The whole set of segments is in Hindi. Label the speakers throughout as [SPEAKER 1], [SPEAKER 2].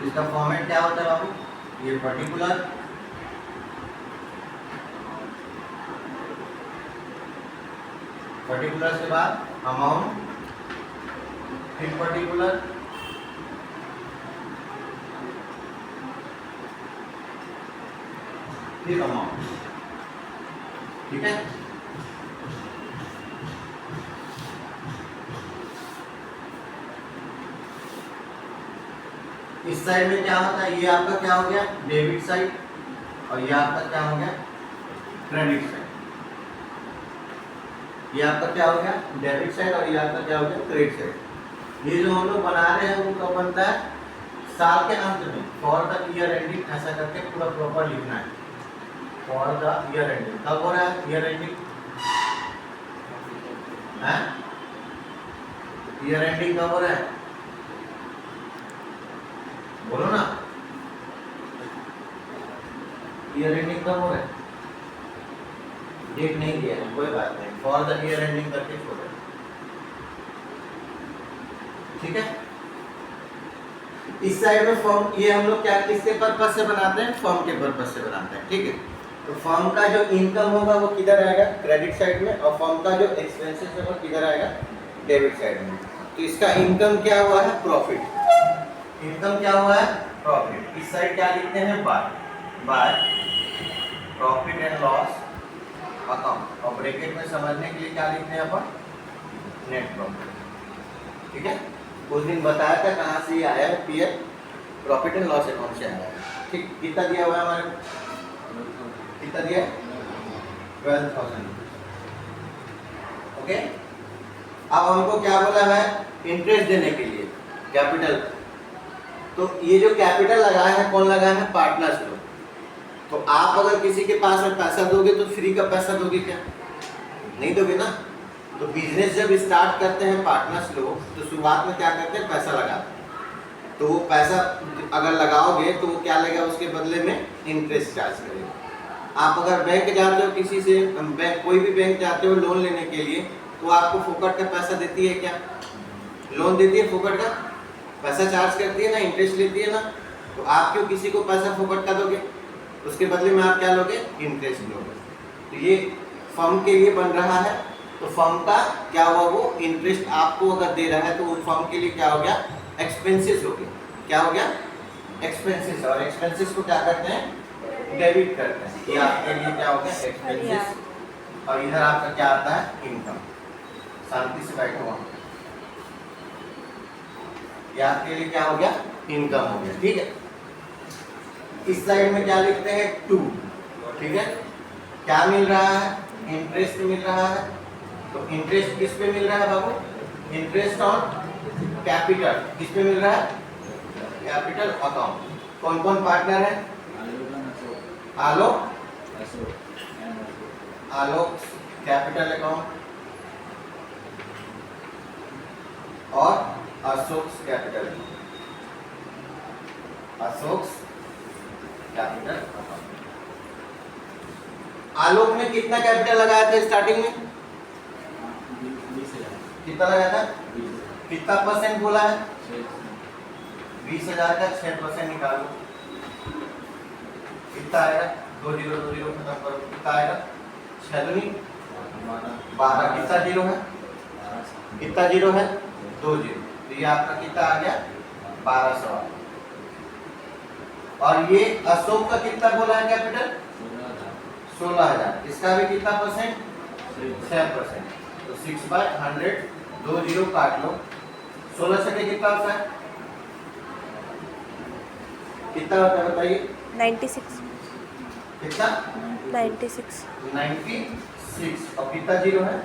[SPEAKER 1] इसका फॉर्मेट क्या होता है बाबू? ये पर्टिकुलर, पर्टिकुलर के बाद अमाउंट, फिर पर्टिकुलर, फिर अमाउंट। ठीक है, इस साइड में क्या होता है? ये आपका क्या हो गया? डेबिट साइड, और ये आपका क्या हो गया? Credit side. ये आपका क्या हो गया? डेबिट साइड, और ये आपका क्या हो गया? Credit side. ये जो हम लोग बना रहे हैं वो कब बनता है? साल के अंत में, फॉर द ईयर एंडिंग, ऐसा करके पूरा प्रॉपर लिखना है। फॉर द ईयर एंडिंग कब हो रहा है? ईयर एंडिंग है, ईयर एंडिंग कब हो रहा है? बोलो ना, ईयर एंडिंग कब हो रहा है? डेट नहीं दिया है, कोई बात नहीं, फॉर द ईयर एंडिंग करके छोड़ो। ठीक है, इस साइड में फॉर्म, ये हम लोग क्या किसके पर्पस से बनाते हैं? फॉर्म के पर्पस से बनाते हैं। ठीक है, तो फॉर्म का जो इनकम होगा वो किधर आएगा? क्रेडिट साइड में, और फॉर्म का जो एक्सपेंसेस है वो किधर आएगा? डेबिट साइड में। तो इसका इनकम क्या हुआ है? प्रॉफिट। इनकम क्या हुआ है? प्रॉफिट। इस साइड क्या लिखते हैं? By profit and loss account, और ब्रैकेट में समझने के लिए क्या लिखते हैं अपन? Net profit. ठीक है, उस दिन बताया था कहाँ से ये आया है? PL, profit and loss account से आया है। ठीक, कितना दिया हुआ है हमारे? कितना दिया? 12,000। ओके, अब हमको क्या बोला है? इंटरेस्ट देने के लिए कैपिटल। तो ये जो कैपिटल लगाया है, कौन लगाया है? पार्टनर्स लोग। तो आप अगर किसी के पास में पैसा दोगे तो फ्री का पैसा दोगे क्या? नहीं दोगे ना। तो बिजनेस जब स्टार्ट करते हैं पार्टनर्स लोग, तो शुरुआत में क्या करते हैं? पैसा लगाते हैं। तो वो पैसा अगर लगाओगे तो वो क्या लेगा? उसके बदले में इंटरेस्ट चार्ज करेगा। आप अगर बैंक जाते हो किसी से, बैंक कोई भी बैंक जाते हो लोन लेने के लिए, तो आपको फोकट का पैसा देती है क्या? लोन देती है फोकट का पैसा चार्ज करती है ना, इंटरेस्ट लेती है ना। तो आप क्यों किसी को पैसा फोकट का दोगे? उसके बदले में आप क्या लोगे? इंटरेस्ट लोगे। तो ये फर्म के लिए बन रहा है, तो फर्म का क्या हुआ? वो इंटरेस्ट आपको अगर दे रहा है तो वो फर्म के लिए क्या हो गया? एक्सपेंसेस हो गया। क्या हो गया? एक्सपेंसेस। और एक्सपेंसेस को क्या करते हैं? डेबिट करते हैं। ये आपके लिए क्या हो गया? एक्सपेंसेस, और इधर आपका क्या आता है? इनकम। शांति से बैठो वहां। ये आपके लिए क्या हो गया? इनकम हो गया। ठीक है, इस साइड में क्या लिखते हैं? टू। ठीक है, क्या मिल रहा है? इंटरेस्ट मिल रहा है। तो इंटरेस्ट किस पे मिल रहा है बाबू? Interest on capital. किस पे मिल रहा है? Capital account. कौन कौन पार्टनर है? आलोक, आलोक कैपिटल अकाउंट, और Ashok capital, Ashok capital account. Alok ने कितना कैपिटल लगाया था स्टार्टिंग में? कितना लगाया था? कितना परसेंट बोला है? 20,000 का 6% निकालो, कितना आएगा? 2 जीरो 2 जीरो खत्म करो, कितना आएगा? 6 दूनी 12। कितना जीरो है? कितना जीरो है? 2 जीरो। तो ये आपका कितना आ गया? 1200। और ये अशोक का कितना बोला है कैपिटल? 16,000। इसका भी कितना परसेंट? 6%। तो 6/100, 2 जीरो काट लो। 16 से कितना होता है? कितना होता है बताइए?
[SPEAKER 2] 96।
[SPEAKER 1] कितना?
[SPEAKER 2] 96।
[SPEAKER 1] 96। और कितना जीरो है?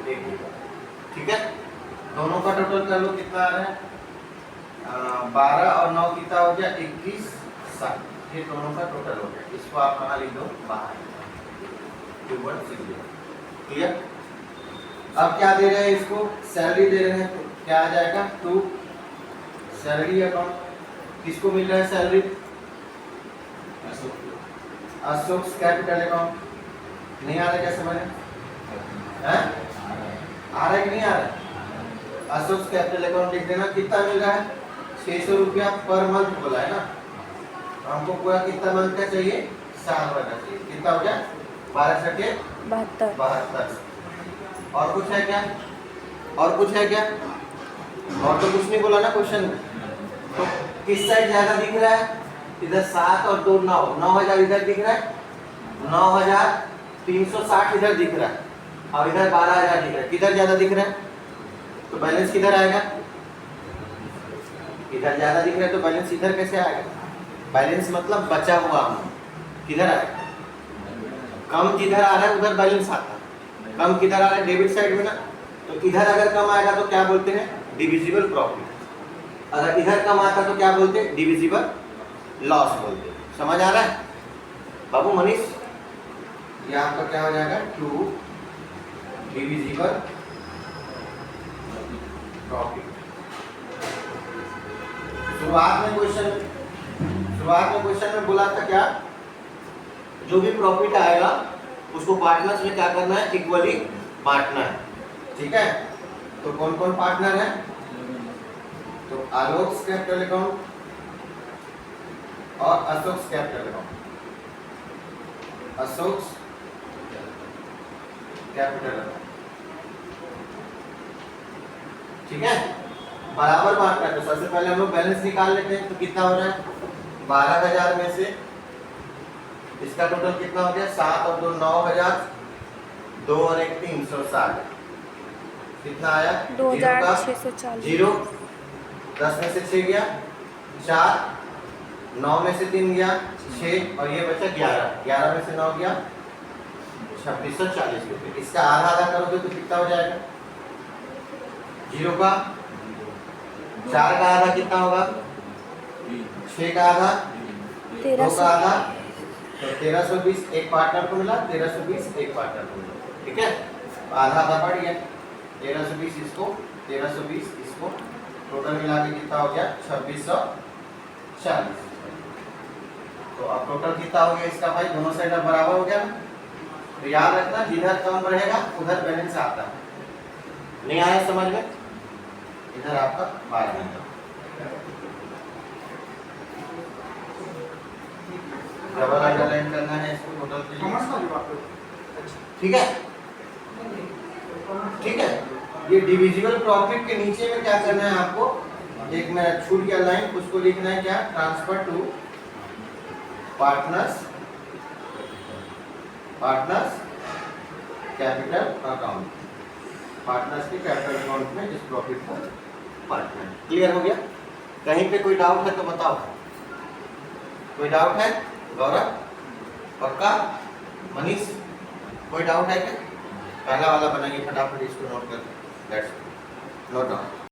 [SPEAKER 1] 1 जीरो। ठीक है, दोनों का टोटल कर लो, कितना आ रहा है? 12 और 9 कितना हो गया? 21, 7। ये दोनों का टोटल हो गया। इसको आप कहाँ लिख दो? बाहर। क्लियर? अब क्या दे रहे हैं इसको? सैलरी दे रहे हैं, तो क्या आ जाएगा? To salary account. किसको मिल रहा है सैलरी? Ashok capital account. नहीं आ रहा क्या समझ में? आ रहा है कि नहीं आ रहा है? अशोक कैपिटल अकाउंट लिख देना। कितना मिल रहा है? 600 रुपया पर मंथ बोला है ना, हमको पूरा कितना मंथ का चाहिए, साल भर का चाहिए। कितना हो गया, 12 सके 72। और कुछ है क्या, और कुछ है क्या, और तो कुछ नहीं बोला ना क्वेश्चन में। तो किस साइड ज्यादा दिख रहा है, इधर 7 और 2 9, 9000 इधर दिख रहा है, 9360 इधर दिख रहा है, और इधर 12000 दिख रहा है। किधर ज्यादा दिख रहा है, तो बैलेंस किधर आएगा, इधर ज्यादा दिख रहा है तो बैलेंस इधर कैसे आएगा, बैलेंस मतलब बचा हुआ अमाउंट किधर आएगा, कम जिधर आ रहा है उधर बैलेंस आता है, कम किधर आ रहा है, डेबिट साइड में ना, तो इधर अगर कम आएगा तो क्या बोलते हैं, डिविजिबल प्रॉफिट। अगर इधर कम आता तो क्या बोलते हैं, डिविजिबल लॉस बोलते हैं। समझ आ रहा है बाबू मनीष, ये आपका क्या हो जाएगा, 2 डिविजिबल प्रॉफिट। शुरुआत में क्वेश्चन में बोला था क्या, जो भी प्रॉफिट आएगा उसको पार्टनर्स में क्या करना है, इक्वली बांटना है। ठीक है, तो कौन कौन पार्टनर है, तो आलोक कैपिटल अकाउंट और Ashok capital account, Ashok capital account. ठीक है, बराबर बांटना है। तो सबसे पहले हम लोग बैलेंस निकाल लेते हैं, तो कितना हो रहा है, 12000 में से इसका टोटल कितना हो गया, 7 और 2 9000, 2 और 1 360, कितना आया
[SPEAKER 2] 2640।
[SPEAKER 1] 0, 10 में से 6 गया 4, 9 में से 3 गया 6, और ये बचा 11, 11 में से 9 गया 2640 रुपये। इसका आधा आधा करोगे तो कितना हो जाएगा, 0 का 4 का आधा कितना होगा, 6 का आधा, 2 का आधा, तो 1320 एक पार्टनर को मिला, 1320 एक पार्टनर को मिला। ठीक है, आधा आधा बढ़ गया, 1320 इसको, 1320 इसको, टोटल मिला के कितना हो गया 2640। तो अब टोटल कितना हो गया इसका भाई, दोनों साइड अब बराबर हो गया ना। तो याद रखना, जिधर कम रहेगा उधर बैलेंस आता है। नहीं आया समझ में, इधर आपका 12 डबल अंडरलाइन करना है इसको टोटल के लिए। ठीक है, ठीक है, ये डिविजिबल प्रॉफिट के नीचे में क्या करना है आपको, एक मेरा छूट गया लाइन, उसको लिखना है क्या, transfer to partners capital account, partners के कैपिटल अकाउंट में इस प्रॉफिट को पार्टनर। क्लियर हो गया, कहीं पे कोई डाउट है तो बताओ, कोई डाउट है गौरव, पक्का, मनीष, कोई डाउट है क्या, पहला वाला बनाइए फटाफट, इसको नोट कर, लेट्स नोट डाउन।